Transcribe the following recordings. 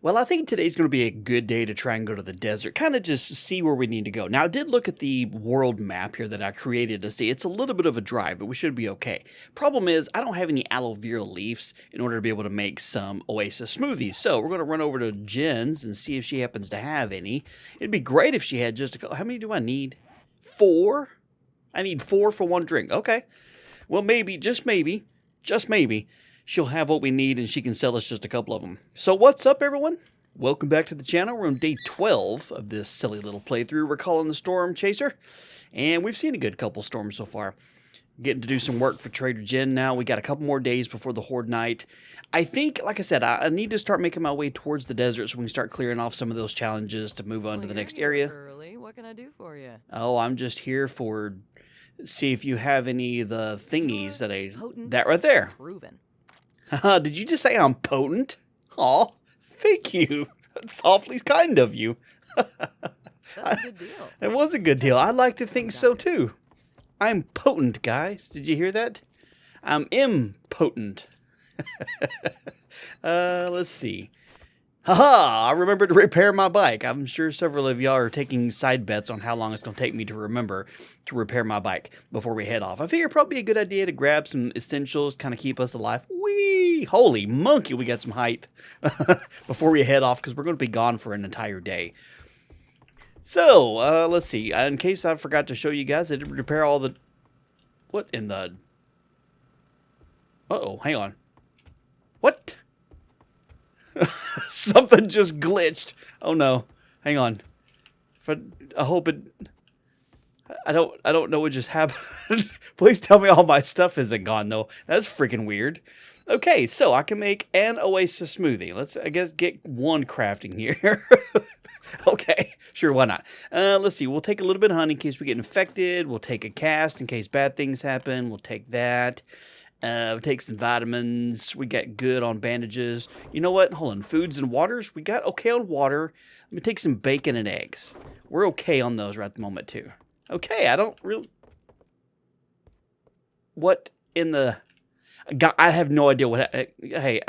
Well, I think today's going to be a good day to try and go to the desert, kind of just see where we need to go. Now, I did look at the world map here that I created to see. It's a little bit of a drive, but we should be okay. Problem is, I don't have any aloe vera leaves in order to be able to make some oasis smoothies. So we're going to run over to Jen's and see if she happens to have any. It'd be great if she had just a couple. How many do I need? 4? I need 4 for one drink. Okay. Well, maybe, just maybe, she'll have what we need and she can sell us just a couple of them. So what's up, everyone? Welcome back to the channel. We're on day 12 of this silly little playthrough we're calling the Storm Chaser. And we've seen a good couple storms so far. Getting to do some work for Trader Jen now. We got a couple more days before the Horde Night. I think, like I said, I need to start making my way towards the desert so we can start clearing off some of those challenges to move on to the next area. Early. What can I do for you? Oh, I'm just here for... see if you have any of the thingies that right there. Proven. Did you just say I'm potent? Aw, thank you. That's awfully kind of you. That's a good deal. It was a good deal. I like to think so too. I'm potent, guys. Did you hear that? I'm impotent. Let's see. Haha, I remembered to repair my bike. I'm sure several of y'all are taking side bets on how long it's going to take me to remember to repair my bike before we head off. I figure probably a good idea to grab some essentials, kind of keep us alive. Whee! Holy monkey, we got some height before we head off because we're going to be gone for an entire day. So, let's see. In case I forgot to show you guys, I did repair all the... what in the... uh-oh, hang on. What? Something just glitched. Oh no. Hang on. I hope it... I don't know what just happened. Please tell me all my stuff isn't gone though. That's freaking weird. Okay, so I can make an oasis smoothie. Let's, I guess, get one crafting here. Okay, sure, why not? Let's see. We'll take a little bit of honey in case we get infected. We'll take a cast in case bad things happen. We'll take that. We'll take some vitamins. We got good on bandages. You know what? Hold on. Foods and waters. We got okay on water. Let me take some bacon and eggs. We're okay on those right at the moment, too. Okay, I don't really... what in the... God, I have no idea what... hey,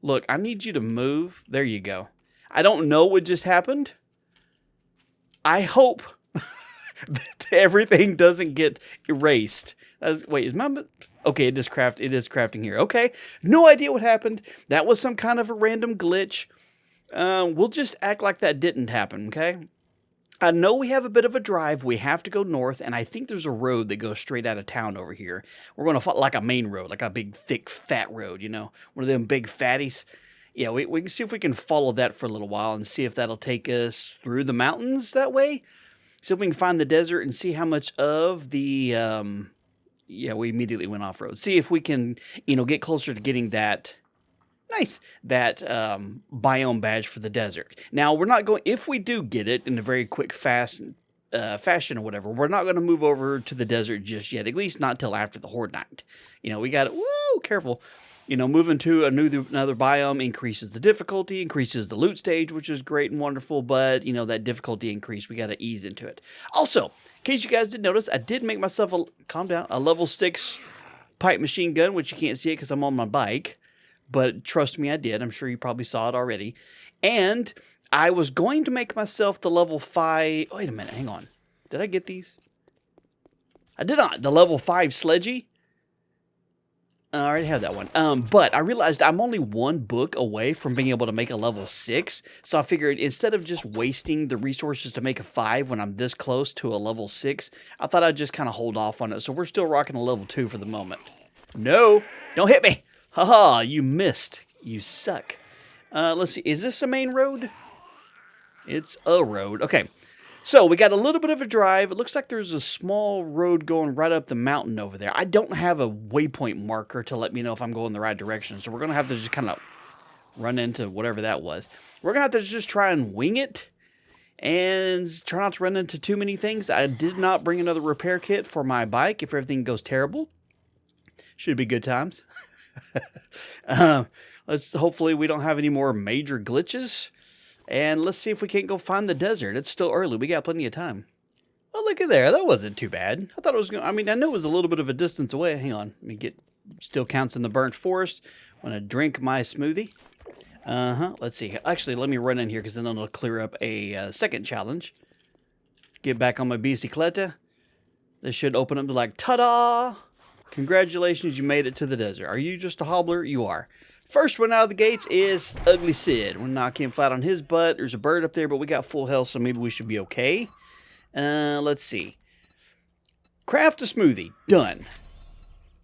look, I need you to move. There you go. I don't know what just happened. I hope that everything doesn't get erased. Wait, is my... okay, it is crafting here. Okay, no idea what happened. That was some kind of a random glitch. We'll just act like that didn't happen, okay? I know we have a bit of a drive. We have to go north, and I think there's a road that goes straight out of town over here. We're going to follow like a main road, like a big, thick, fat road, you know? One of them big fatties. Yeah, we can see if we can follow that for a little while and see if that'll take us through the mountains that way. See if we can find the desert and see how much of the... yeah, we immediately went off-road. See if we can, get closer to getting that, that biome badge for the desert. Now, we're not going, if we do get it in a very quick, fast fashion or whatever, we're not going to move over to the desert just yet, at least not till after the Horde Night. We got it, woo, careful. Moving to another biome increases the difficulty, increases the loot stage, which is great and wonderful, but, that difficulty increase, we got to ease into it. Also, in case you guys didn't notice, I did make myself a level 6 pipe machine gun, which you can't see it because I'm on my bike, but trust me, I did. I'm sure you probably saw it already. And I was going to make myself the level 5... wait a minute, hang on. Did I get these? I did not. The level 5 sledgy. I already have that one. But I realized I'm only one book away from being able to make a level 6. So I figured instead of just wasting the resources to make a 5 when I'm this close to a level 6, I thought I'd just kind of hold off on it. So we're still rocking a level 2 for the moment. No, don't hit me. Haha, you missed. You suck. Let's see. Is this a main road? It's a road. Okay. So we got a little bit of a drive. It looks like there's a small road going right up the mountain over there. I don't have a waypoint marker to let me know if I'm going the right direction. So we're going to have to just kind of run into whatever that was. We're going to have to just try and wing it and try not to run into too many things. I did not bring another repair kit for my bike if everything goes terrible. Should be good times. Hopefully we don't have any more major glitches. And let's see if we can't go find the desert. It's still early. We got plenty of time. Well, look at there. That wasn't too bad. I thought it was going to... I mean, I know it was a little bit of a distance away. Hang on. Let me get... still counts in the burnt forest. I'm going to drink my smoothie. Let's see. Actually, let me run in here because then it'll clear up a second challenge. Get back on my bicicleta. This should open up to like, ta-da! Congratulations, you made it to the desert. Are you just a hobbler? You are. First one out of the gates is Ugly Sid. We'll knock him flat on his butt. There's a bird up there, but we got full health, so maybe we should be okay. Let's see. Craft a smoothie. Done.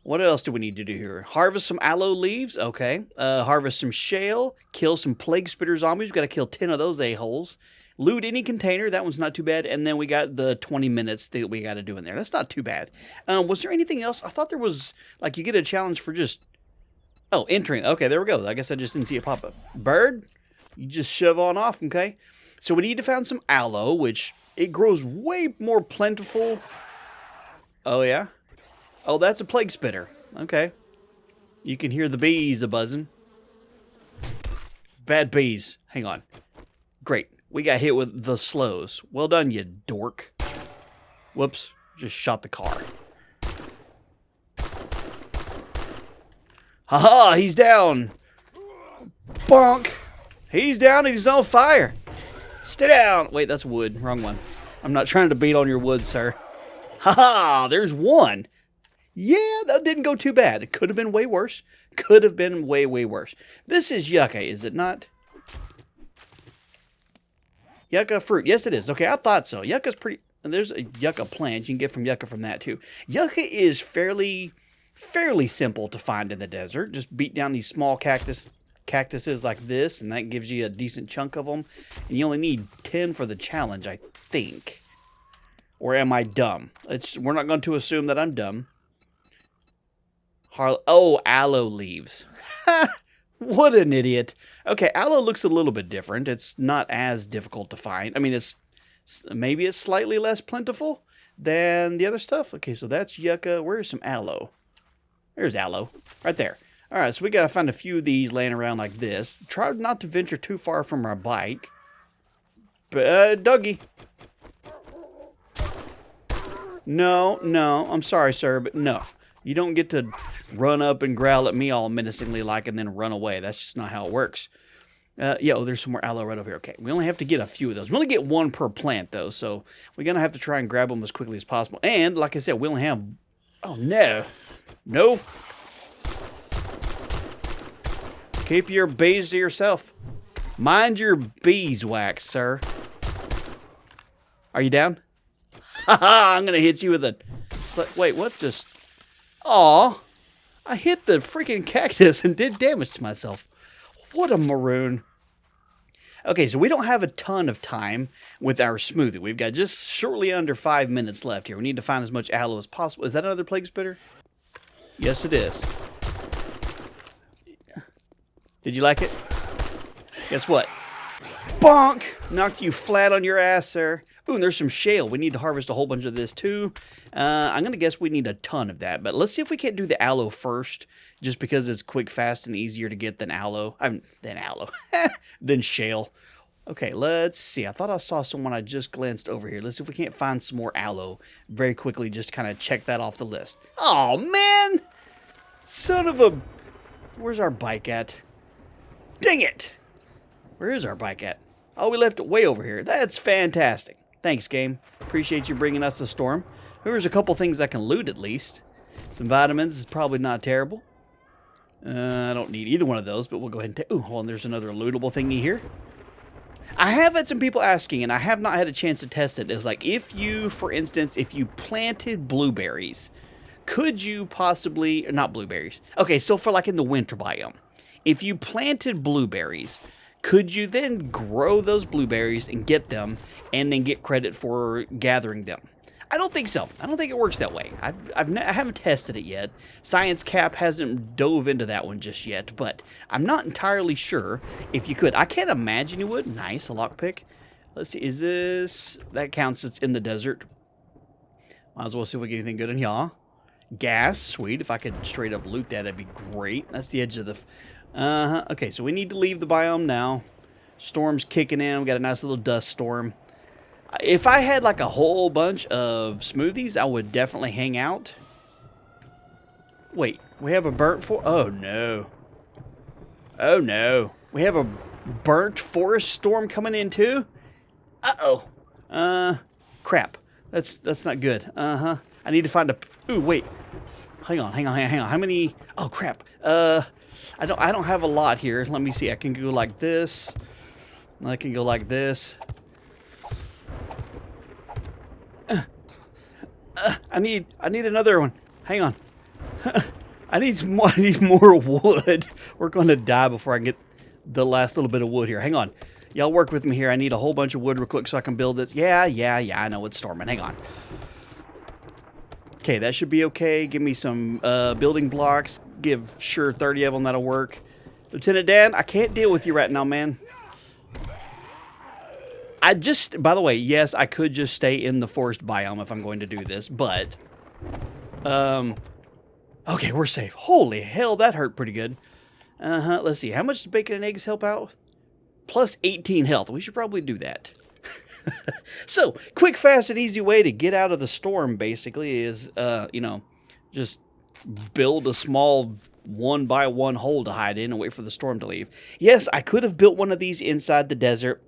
What else do we need to do here? Harvest some aloe leaves. Okay. Harvest some shale. Kill some plague spitter zombies. We've got to kill 10 of those a-holes. Loot any container. That one's not too bad. And then we got the 20 minutes that we got to do in there. That's not too bad. Was there anything else? I thought there was, like, you get a challenge for just, oh, entering. Okay, there we go. I guess I just didn't see it pop up. Bird, you just shove on off, okay? So we need to find some aloe, which it grows way more plentiful. Oh, yeah? Oh, that's a plague spitter. Okay. You can hear the bees a-buzzing. Bad bees. Hang on. Great. We got hit with the slows. Well done, you dork. Whoops. Just shot the car. Haha, he's down. Bonk. He's down and he's on fire. Stay down. Wait, that's wood. Wrong one. I'm not trying to beat on your wood, sir. Haha, there's one. Yeah, that didn't go too bad. It could have been way worse. Could have been way, way worse. This is yucca, is it not? Yucca fruit. Yes, it is. Okay, I thought so. Yucca's pretty... And there's a yucca plant. You can get from yucca from that, too. Yucca is fairly simple to find in the desert. Just beat down these small cactuses like this, and that gives you a decent chunk of them. And you only need 10 for the challenge, I think. Or am I dumb? We're not going to assume that I'm dumb. Oh, aloe leaves. What an idiot. Okay, aloe looks a little bit different. It's not as difficult to find. I mean, maybe it's slightly less plentiful than the other stuff. Okay, so that's yucca. Where's some aloe? There's aloe. Right there. All right, so we got to find a few of these laying around like this. Try not to venture too far from our bike. But, Dougie. No, I'm sorry, sir, but no. You don't get to run up and growl at me all menacingly like and then run away. That's just not how it works. There's some more aloe right over here. Okay, we only have to get a few of those. We only get one per plant, though, so we're going to have to try and grab them as quickly as possible. And, like I said, we only have... Oh, no. No. Keep your bees to yourself. Mind your beeswax, sir. Are you down? Haha, I'm going to hit you with a... Wait, what just... Aw, I hit the freaking cactus and did damage to myself. What a maroon. Okay, so we don't have a ton of time with our smoothie. We've got just shortly under 5 minutes left here. We need to find as much aloe as possible. Is that another plague spitter? Yes, it is. Did you like it? Guess what? Bonk! Knocked you flat on your ass, sir. Ooh, and there's some shale. We need to harvest a whole bunch of this, too. I'm going to guess we need a ton of that. But let's see if we can't do the aloe first, just because it's quick, fast, and easier to get than aloe. Than shale. Okay, let's see. I thought I saw someone I just glanced over here. Let's see if we can't find some more aloe very quickly, just to kind of check that off the list. Oh, man! Son of a... Where's our bike at? Dang it! Where is our bike at? Oh, we left it way over here. That's fantastic. Thanks, game. Appreciate you bringing us a storm. There's a couple things I can loot, at least. Some vitamins is probably not terrible. I don't need either one of those, but we'll go ahead and take... Ooh, hold on, there's another lootable thingy here. I have had some people asking, and I have not had a chance to test it. It's like, if you, for instance, if you planted blueberries, could you possibly... Not blueberries. Okay, so for like in the winter biome, if you planted blueberries... Could you then grow those blueberries and get them and then get credit for gathering them? I don't think so. I don't think it works that way. I haven't tested it yet. Science Cap hasn't dove into that one just yet, but I'm not entirely sure if you could. I can't imagine you would. Nice, a lockpick. Let's see, is this... That counts, it's in the desert. Might as well see if we get anything good in here. Gas, sweet. If I could straight up loot that, that'd be great. That's the edge of the... Okay, so we need to leave the biome now. Storm's kicking in. We got a nice little dust storm. If I had like a whole bunch of smoothies, I would definitely hang out. Wait, we have a burnt for... Oh, no. Oh, no. We have a burnt forest storm coming in too. Uh-oh. Crap. That's not good. Uh-huh. I need to find a... Ooh, wait. Hang on. How many... Oh, crap. I don't have a lot here. Let me see. I can go like this. I can go like this. I need another one. Hang on. I need more wood. We're going to die before I can get the last little bit of wood here. Hang on. Y'all work with me here. I need a whole bunch of wood real quick so I can build this. Yeah. I know it's storming. Hang on. Okay, that should be okay. Give me some building blocks. Give sure 30 of them. That'll work. Lieutenant Dan, I can't deal with you right now, man. By the way, yes, I could just stay in the forest biome if I'm going to do this, but, okay, we're safe. Holy hell, that hurt pretty good. Let's see, how much does bacon and eggs help out? Plus 18 health. We should probably do that. So, quick, fast, and easy way to get out of the storm, basically, is, just build a small 1-by-1 hole to hide in and wait for the storm to leave. Yes, I could have built one of these inside the desert,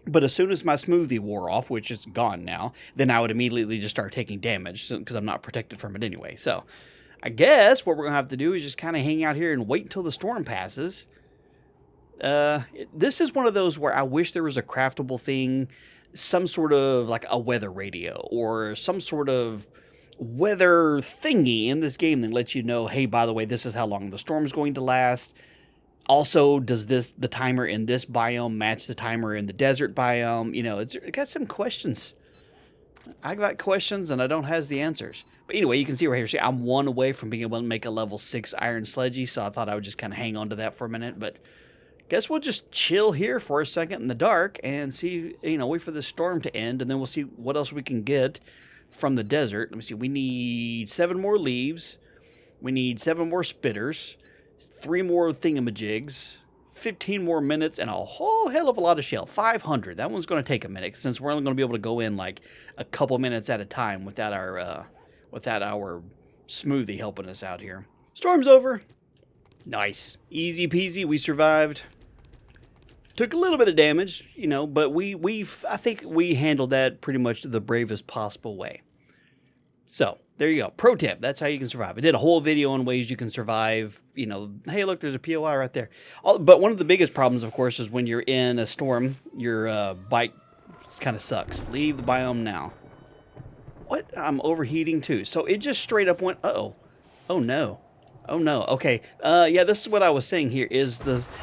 but as soon as my smoothie wore off, which is gone now, then I would immediately just start taking damage, because I'm not protected from it anyway. So, I guess what we're going to have to do is just kind of hang out here and wait until the storm passes. This is one of those where I wish there was a craftable thing, some sort of like a weather radio or some sort of weather thingy in this game that lets you know, hey, by the way, this is how long the storm's going to last. Also, does the timer in this biome match the timer in the desert biome? You know, it got some questions. I got questions and I don't have the answers. But anyway, you can see right here, see, I'm 1 away from being able to make a level 6 iron sledgy, so I thought I would just kind of hang on to that for a minute, but guess we'll just chill here for a second in the dark and see, wait for the storm to end, and then we'll see what else we can get from the desert. Let me see. We need 7 more leaves. We need 7 more spitters, 3 more thingamajigs, 15 more minutes, and a whole hell of a lot of shell. 500. That one's going to take a minute since we're only going to be able to go in like a couple minutes at a time without our smoothie helping us out here. Storm's over. Nice. Easy peasy. We survived. Took a little bit of damage, but I think we handled that pretty much the bravest possible way. So, there you go. Pro tip. That's how you can survive. I did a whole video on ways you can survive. Hey, look, there's a POI right there. But one of the biggest problems, of course, is when you're in a storm, your bike kind of sucks. Leave the biome now. What? I'm overheating too. So, it just straight up went, uh-oh. Oh, no. Oh no, okay. Yeah, this is what I was saying here, is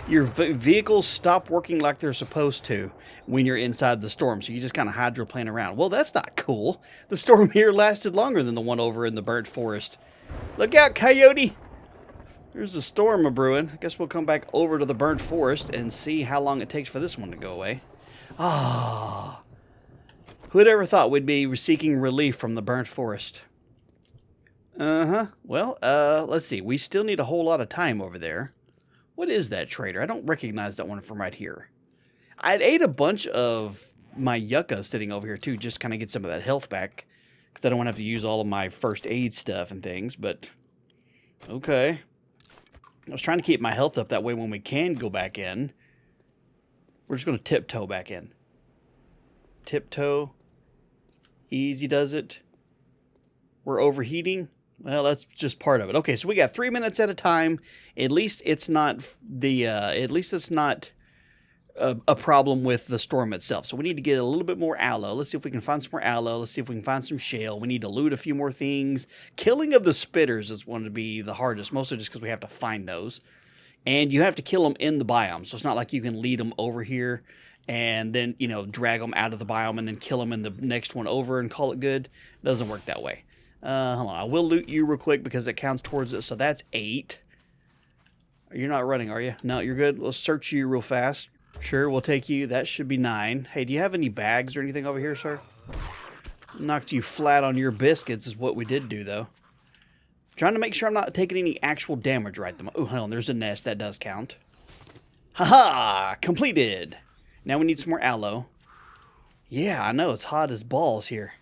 your vehicles stop working like they're supposed to when you're inside the storm, so you just kind of hydroplane around. Well, that's not cool. The storm here lasted longer than the one over in the burnt forest. Look out, coyote! There's a storm a-brewing. I guess we'll come back over to the burnt forest and see how long it takes for this one to go away. Ah, who'd ever thought we'd be seeking relief from the burnt forest? Well, let's see. We still need a whole lot of time over there. What is that trader? I don't recognize that one from right here. I'd ate a bunch of my yucca sitting over here, too, just kind of get some of that health back, because I don't want to have to use all of my first aid stuff and things, but okay. I was trying to keep my health up that way when we can go back in. We're just going to tiptoe back in. Tiptoe. Easy does it. We're overheating. Well, that's just part of it. Okay, so we got 3 minutes at a time. At least it's not a problem with the storm itself. So we need to get a little bit more aloe. Let's see if we can find some more aloe. Let's see if we can find some shale. We need to loot a few more things. Killing of the spitters is going to be the hardest, mostly just because we have to find those. And you have to kill them in the biome. So it's not like you can lead them over here and then, drag them out of the biome and then kill them in the next one over and call it good. It doesn't work that way. Hold on. I will loot you real quick because it counts towards it. So that's 8. You're not running, are you? No, you're good. Let's search you real fast. Sure, we'll take you. That should be 9. Hey, do you have any bags or anything over here, sir? Knocked you flat on your biscuits is what we did do, though. Trying to make sure I'm not taking any actual damage right now. Oh, hold on. There's a nest. That does count. Haha! Completed! Now we need some more aloe. Yeah, I know. It's hot as balls here.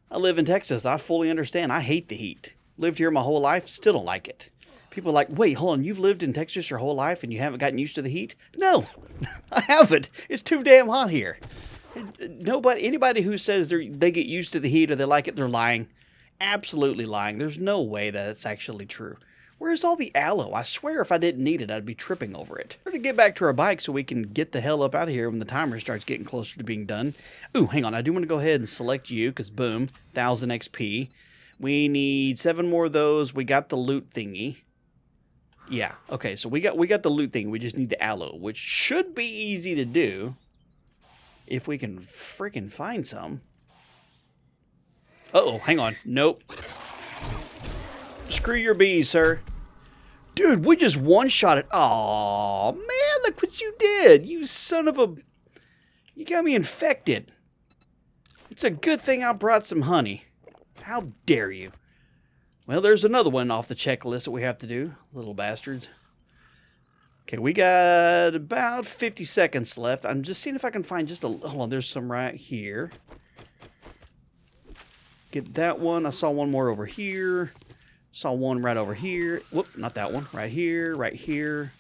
I live in Texas. I fully understand. I hate the heat. Lived here my whole life. Still don't like it. People are like, wait, hold on, you've lived in Texas your whole life and you haven't gotten used to the heat? No, I haven't. It's too damn hot here. Anybody who says they get used to the heat or they like it, they're lying. Absolutely lying. There's no way that's actually true. Where's all the aloe? I swear if I didn't need it, I'd be tripping over it. We're going to get back to our bike so we can get the hell up out of here when the timer starts getting closer to being done. Ooh, hang on. I do want to go ahead and select you because, boom, 1,000 XP. We need 7 more of those. We got the loot thingy. Yeah, okay, so we got the loot thing. We just need the aloe, which should be easy to do if we can freaking find some. Uh-oh, hang on. Nope. Screw your bees, sir. Dude, we just one-shot it. Aw, man, look what you did. You son of a... You got me infected. It's a good thing I brought some honey. How dare you? Well, there's another one off the checklist that we have to do, little bastards. Okay, we got about 50 seconds left. I'm just seeing if I can find just a... Hold on, there's some right here. Get that one. I saw one more over here. Saw one right over here. Whoop, not that one. Right here, right here,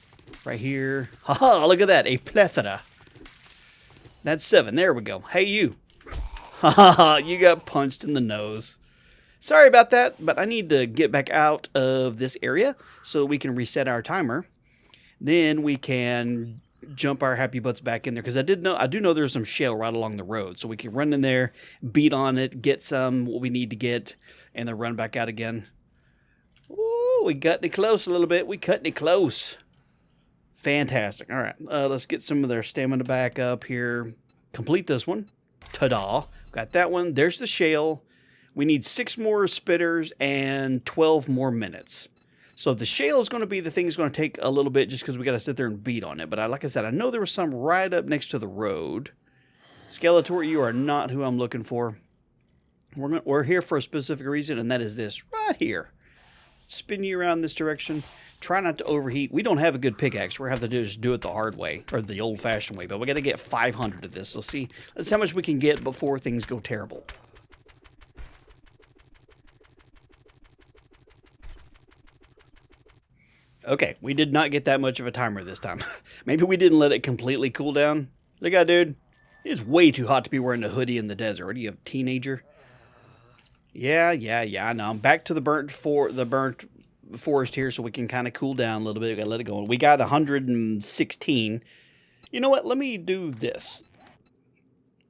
right here. Haha, look at that. A plethora. That's 7. There we go. Hey, you. Haha, you got punched in the nose. Sorry about that, but I need to get back out of this area so we can reset our timer. Then we can jump our happy butts back in there because I do know there's some shale right along the road, so we can run in there, beat on it, get some what we need to get, and then run back out again. Ooh, we got it close a little bit. We cutting it close. Fantastic. All right, let's get some of their stamina back up here. Complete this one. Ta-da! Got that one. There's the shale. We need 6 more spitters and 12 more minutes. So the shale is going to be the thing that's going to take a little bit just because we got to sit there and beat on it. But like I said, I know there was some right up next to the road. Skeletor, you are not who I'm looking for. We're here for a specific reason, and that is this right here. Spin you around this direction. Try not to overheat. We don't have a good pickaxe. We're going to have to just do it the hard way, or the old-fashioned way. But we got to get 500 of this. So see, that's how much we can get before things go terrible. Okay, we did not get that much of a timer this time. Maybe we didn't let it completely cool down. Look at that, dude. It's way too hot to be wearing a hoodie in the desert. What are you, a teenager? Yeah, I know. I'm back to the burnt forest here so we can kind of cool down a little bit. We gotta let it go. We got 116. You know what? Let me do this.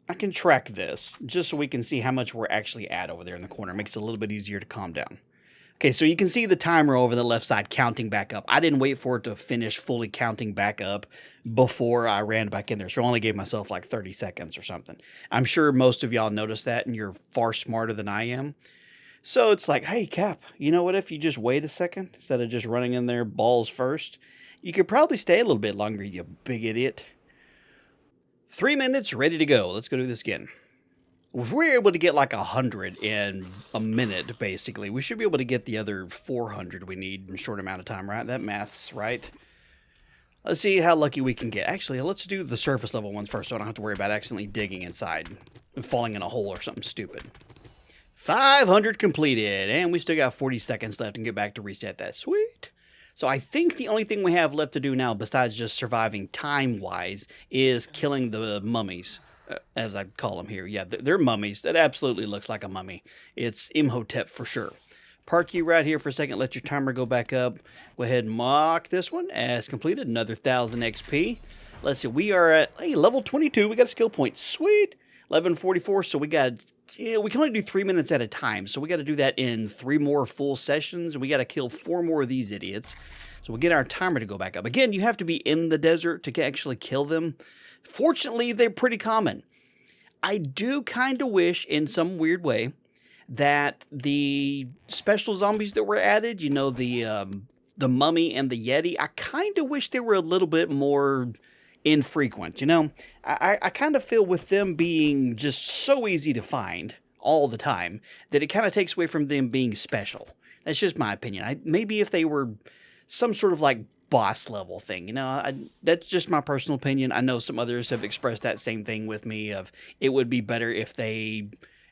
I can track this just so we can see how much we're actually at over there in the corner. It makes it a little bit easier to calm down. Okay, so you can see the timer over the left side counting back up. I didn't wait for it to finish fully counting back up before I ran back in there. So I only gave myself like 30 seconds or something. I'm sure most of y'all noticed that, and you're far smarter than I am. So it's like, hey, Cap, you know what? If you just wait a second instead of just running in there balls first, you could probably stay a little bit longer, you big idiot. 3 minutes, ready to go. Let's go do this again. If we're able to get like 100 in a minute, basically, we should be able to get the other 400 we need in a short amount of time, right? That math's right. Let's see how lucky we can get. Actually, let's do the surface level ones first so I don't have to worry about accidentally digging inside and falling in a hole or something stupid. 500 completed, and we still got 40 seconds left and get back to reset that. Sweet. So I think the only thing we have left to do now, besides just surviving time-wise, is killing the mummies. As I call them here. Yeah, they're mummies. That absolutely looks like a mummy. It's Imhotep for sure. Park you right here for a second. Let your timer go back up. Go ahead and mark this one as completed. Another 1,000 XP. Let's see. We are at level 22. We got a skill point. Sweet. 1144. So we got... Yeah, we can only do 3 minutes at a time. So we got to do that in 3 more full sessions. We got to kill 4 more of these idiots. So we'll get our timer to go back up. Again, you have to be in the desert to actually kill them. Fortunately, they're pretty common. I do kind of wish, in some weird way, that the special zombies that were added, you know, the mummy and the yeti, I kind of wish they were a little bit more infrequent, you know? I kind of feel with them being just so easy to find all the time that it kind of takes away from them being special. That's just my opinion. Maybe if they were some sort of like boss level thing, you know, that's just my personal opinion. I know some others have expressed that same thing with me of it would be better if they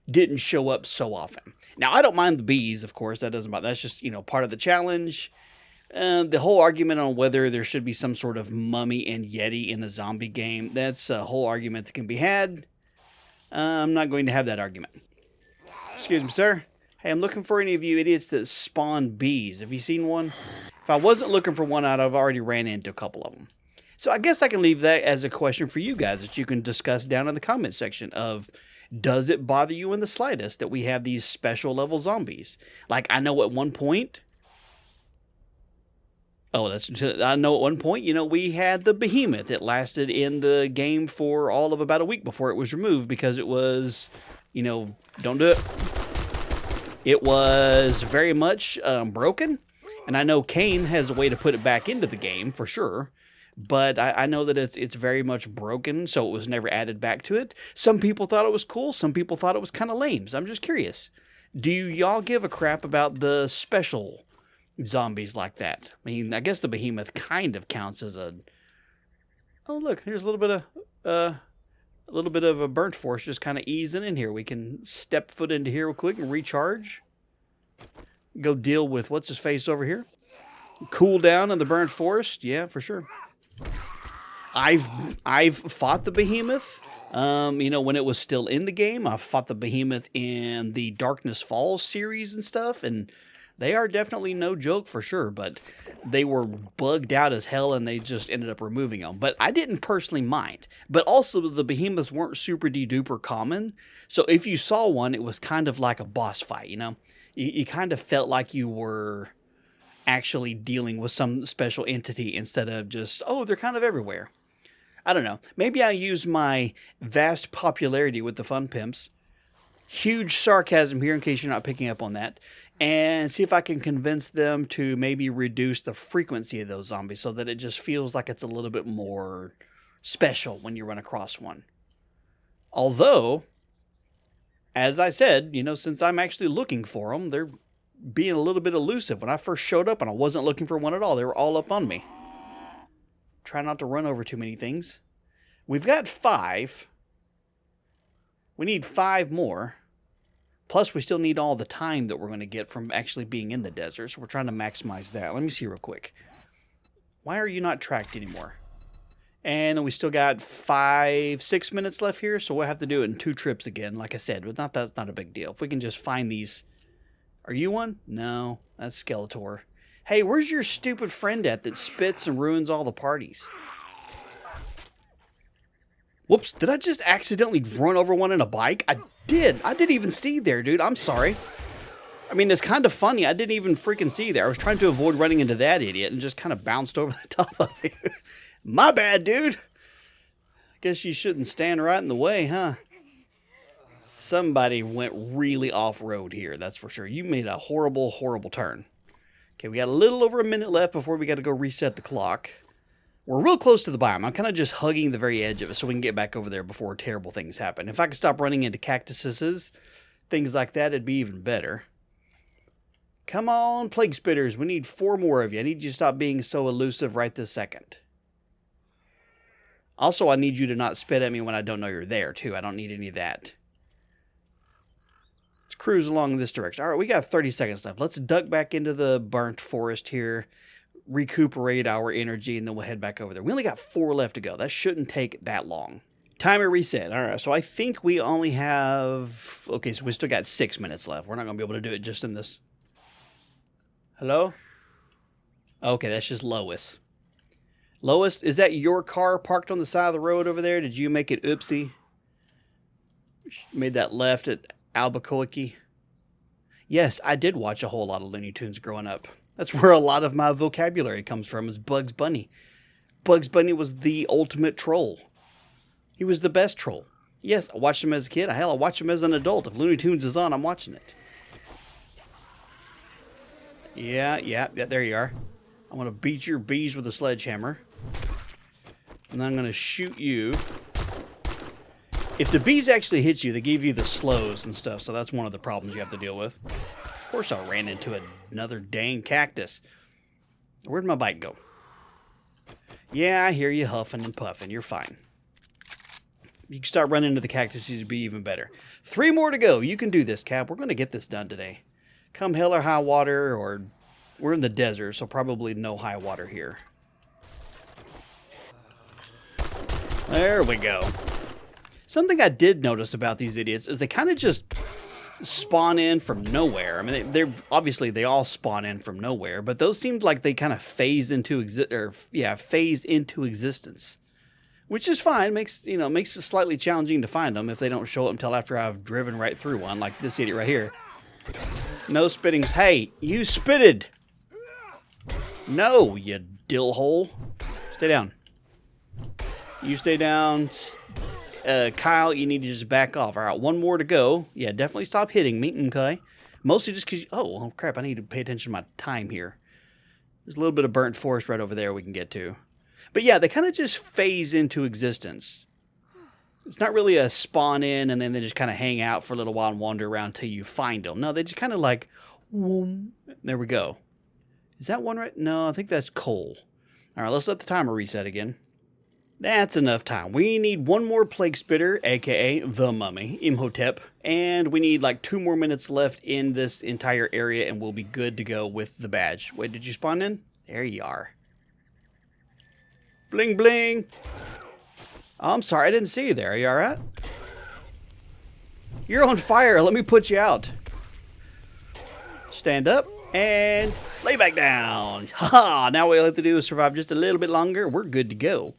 didn't show up so often. Now, I don't mind the bees, of course. That doesn't bother. That's just, you know, part of the challenge. The whole argument on whether there should be some sort of mummy and yeti in a zombie game, that's a whole argument that can be had. I'm not going to have that argument. Excuse me, sir. Hey, I'm looking for any of you idiots that spawn bees. Have you seen one? If I wasn't looking for one, I'd have already ran into a couple of them. So I guess I can leave that as a question for you guys that you can discuss down in the comment section of, does it bother you in the slightest that we have these special level zombies? Like, I know at one point, we had the behemoth. It lasted in the game for all of about a week before it was removed because it was, don't do it. It was very much broken. And I know Kane has a way to put it back into the game for sure. But I know that it's very much broken, so it was never added back to it. Some people thought it was cool. Some people thought it was kind of lame. So I'm just curious. Do y'all give a crap about the special zombies like that? I mean, I guess the behemoth kind of counts as a... Oh, look, here's a little bit of a burnt force just kind of easing in here. We can step foot into here real quick and recharge. Go deal with what's his face over here. Cool down in the burnt forest. Yeah, for sure. I've fought the behemoth. When it was still in the game, I fought the behemoth in the Darkness Falls series and stuff, and they are definitely no joke for sure, but they were bugged out as hell and they just ended up removing them. But I didn't personally mind. But also the behemoths weren't super de-duper common. So if you saw one, it was kind of like a boss fight, You kind of felt like you were actually dealing with some special entity instead of just, they're kind of everywhere. I don't know. Maybe I use my vast popularity with the fun pimps. Huge sarcasm here in case you're not picking up on that. And see if I can convince them to maybe reduce the frequency of those zombies so that it just feels like it's a little bit more special when you run across one. Although, as I said, since I'm actually looking for them, they're being a little bit elusive. When I first showed up and I wasn't looking for one at all, they were all up on me. Try not to run over too many things. We've got 5. We need 5 more. Plus, we still need all the time that we're going to get from actually being in the desert. So we're trying to maximize that. Let me see real quick. Why are you not tracked anymore? And we still got 6 minutes left here. So we'll have to do it in 2 trips again. Like I said, but that's not a big deal. If we can just find these. Are you one? No, that's Skeletor. Hey, where's your stupid friend at that spits and ruins all the parties? Whoops, did I just accidentally run over one in a bike? I did. I didn't even see there, dude. I'm sorry. I mean, it's kind of funny. I didn't even freaking see there. I was trying to avoid running into that idiot and just kind of bounced over the top of it. My bad, dude. I guess you shouldn't stand right in the way, huh? Somebody went really off-road here, that's for sure. You made a horrible, horrible turn. Okay, we got a little over a minute left before we got to go reset the clock. We're real close to the biome. I'm kind of just hugging the very edge of it so we can get back over there before terrible things happen. If I could stop running into cactuses, things like that, it'd be even better. Come on, plague spitters. We need 4 more of you. I need you to stop being so elusive right this second. Also, I need you to not spit at me when I don't know you're there, too. I don't need any of that. Let's cruise along this direction. All right, we got 30 seconds left. Let's duck back into the burnt forest here, recuperate our energy, and then we'll head back over there. We only got 4 left to go. That shouldn't take that long. Timer reset. All right, so I think we only have... Okay, so we still got 6 minutes left. We're not going to be able to do it just in this... Hello? Okay, that's just Lois. Lois, is that your car parked on the side of the road over there? Did you make it oopsie? Made that left at Albuquerque? Yes, I did watch a whole lot of Looney Tunes growing up. That's where a lot of my vocabulary comes from, is Bugs Bunny. Bugs Bunny was the ultimate troll. He was the best troll. Yes, I watched him as a kid. Hell, I watch him as an adult. If Looney Tunes is on, I'm watching it. Yeah, there you are. I'm going to beat your bees with a sledgehammer. And then I'm going to shoot you. If the bees actually hit you, they give you the slows and stuff, so that's one of the problems you have to deal with. Of course I ran into another dang cactus. Where'd my bike go? Yeah, I hear you huffing and puffing. You're fine. You can start running into the cactuses, it'd be even better. 3 more to go. You can do this, Cap. We're going to get this done today. Come hell or high water, or We're in the desert, so probably no high water here. There we go. Something I did notice about these idiots is they kind of just spawn in from nowhere. I mean, they're obviously they all spawn in from nowhere, but those seemed like they kind of phase into existence, which is fine. Makes it slightly challenging to find them if they don't show up until after I've driven right through one, like this idiot right here. No spittings. Hey, you spitted. No, you dill hole. Stay down. You stay down. Kyle, you need to just back off. All right, one more to go. Yeah, definitely stop hitting me, okay? Mostly just because... Oh, crap, I need to pay attention to my time here. There's a little bit of burnt forest right over there we can get to. But yeah, they kind of just phase into existence. It's not really a spawn in and then they just kind of hang out for a little while and wander around until you find them. No, they just kind of like... Whoom. There we go. Is that one right? No, I think that's coal. All right, let's let the timer reset again. That's enough time. We need one more plague spitter, aka the mummy, Imhotep, and we need like 2 more minutes left in this entire area and we'll be good to go with the badge. Wait, did you spawn in? There you are. Bling bling. Oh, I'm sorry, I didn't see you there. Are you alright? You're on fire. Let me put you out. Stand up and lay back down. Haha, now what we have to do is survive just a little bit longer. We're good to go.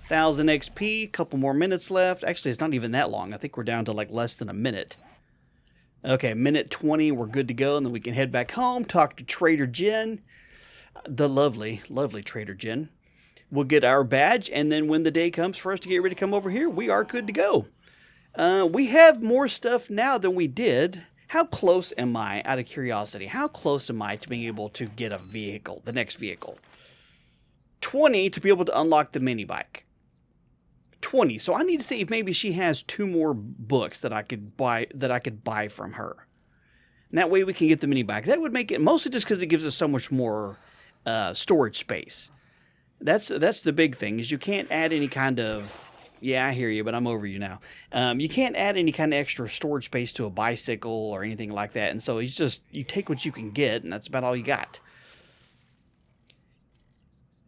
1,000 XP, couple more minutes left. Actually, it's not even that long. I think we're down to like less than a minute. Okay, minute 20, we're good to go, and then we can head back home, talk to Trader Jen. The lovely, lovely Trader Jen. We'll get our badge, and then when the day comes for us to get ready to come over here, we are good to go. We have more stuff now than we did. How close am I, out of curiosity, how close am I to being able to get a vehicle, the next vehicle? 20 to be able to unlock the mini bike. 20. So I need to see if maybe she has 2 more books that I could buy from her. And that way we can get the mini bike. That would make it mostly just because it gives us so much more storage space. That's the big thing is you can't add any kind of... Yeah, I hear you, but I'm over you now. You can't add any kind of extra storage space to a bicycle or anything like that. And so it's just, you take what you can get, and that's about all you got.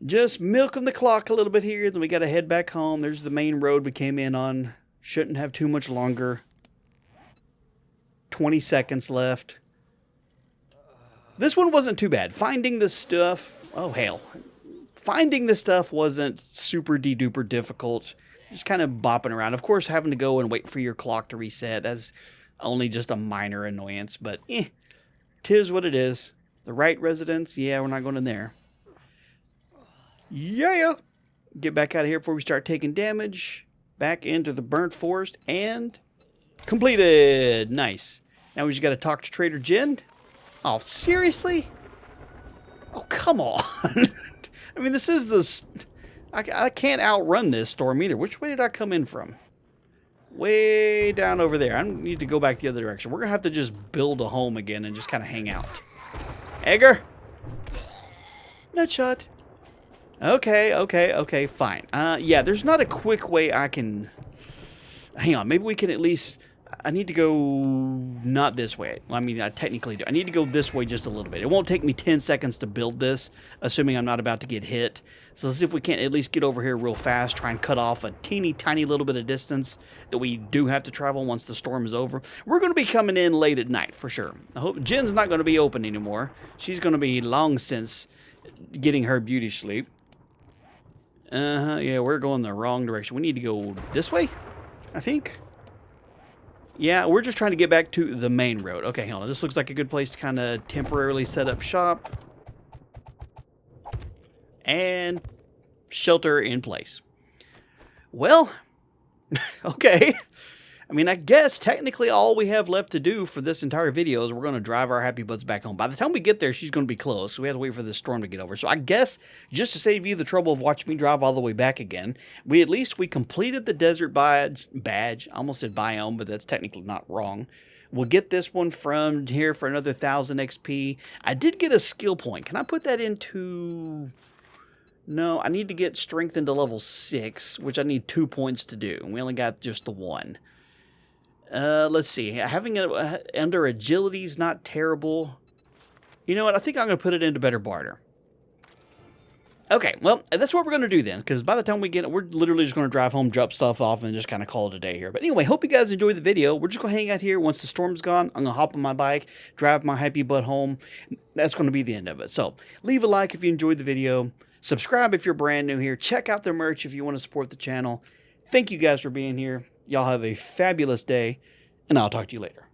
Just milking the clock a little bit here, then we got to head back home. There's the main road we came in on. Shouldn't have too much longer. 20 seconds left. This one wasn't too bad. Finding the stuff... Oh, hell. Finding the stuff wasn't super de-duper difficult. Just kind of bopping around. Of course, having to go and wait for your clock to reset. That's only just a minor annoyance, but tis what it is. The right residence? Yeah, we're not going in there. Yeah! Get back out of here before we start taking damage. Back into the burnt forest and completed. Nice. Now we just got to talk to Trader Jen. Oh, seriously? Oh, come on. I mean, this is the... I can't outrun this storm either. Which way did I come in from? Way down over there. I need to go back the other direction. We're going to have to just build a home again and just kind of hang out. Edgar? Nutshot. Okay, fine. Yeah, there's not a quick way I can... Hang on, maybe we can at least... I need to go not this way. I mean, I technically do. I need to go this way just a little bit. It won't take me 10 seconds to build this, assuming I'm not about to get hit. So let's see if we can't at least get over here real fast, try and cut off a teeny tiny little bit of distance that we do have to travel once the storm is over. We're going to be coming in late at night, for sure. I hope Jen's not going to be open anymore. She's going to be long since getting her beauty sleep. Yeah, we're going the wrong direction. We need to go this way, I think. Yeah, we're just trying to get back to the main road. Okay, hold on. This looks like a good place to kind of temporarily set up shop. And shelter in place. Well, okay. I mean, I guess technically all we have left to do for this entire video is we're going to drive our happy butts back home. By the time we get there, she's going to be close, so we have to wait for this storm to get over. So I guess, just to save you the trouble of watching me drive all the way back again, we completed the desert badge. I almost said biome, but that's technically not wrong. We'll get this one from here for another 1,000 XP. I did get a skill point. Can I put that into... No, I need to get strength into level 6, which I need 2 points to do. And we only got just the 1. Let's see. Having it under agility is not terrible. You know what? I think I'm going to put it into better barter. Okay, well, that's what we're going to do then, because by the time we get it, we're literally just going to drive home, drop stuff off, and just kind of call it a day here. But anyway, hope you guys enjoyed the video. We're just going to hang out here. Once the storm's gone, I'm going to hop on my bike, drive my happy butt home. That's going to be the end of it. So leave a like if you enjoyed the video. Subscribe if you're brand new here. Check out their merch if you want to support the channel. Thank you guys for being here. Y'all have a fabulous day, and I'll talk to you later.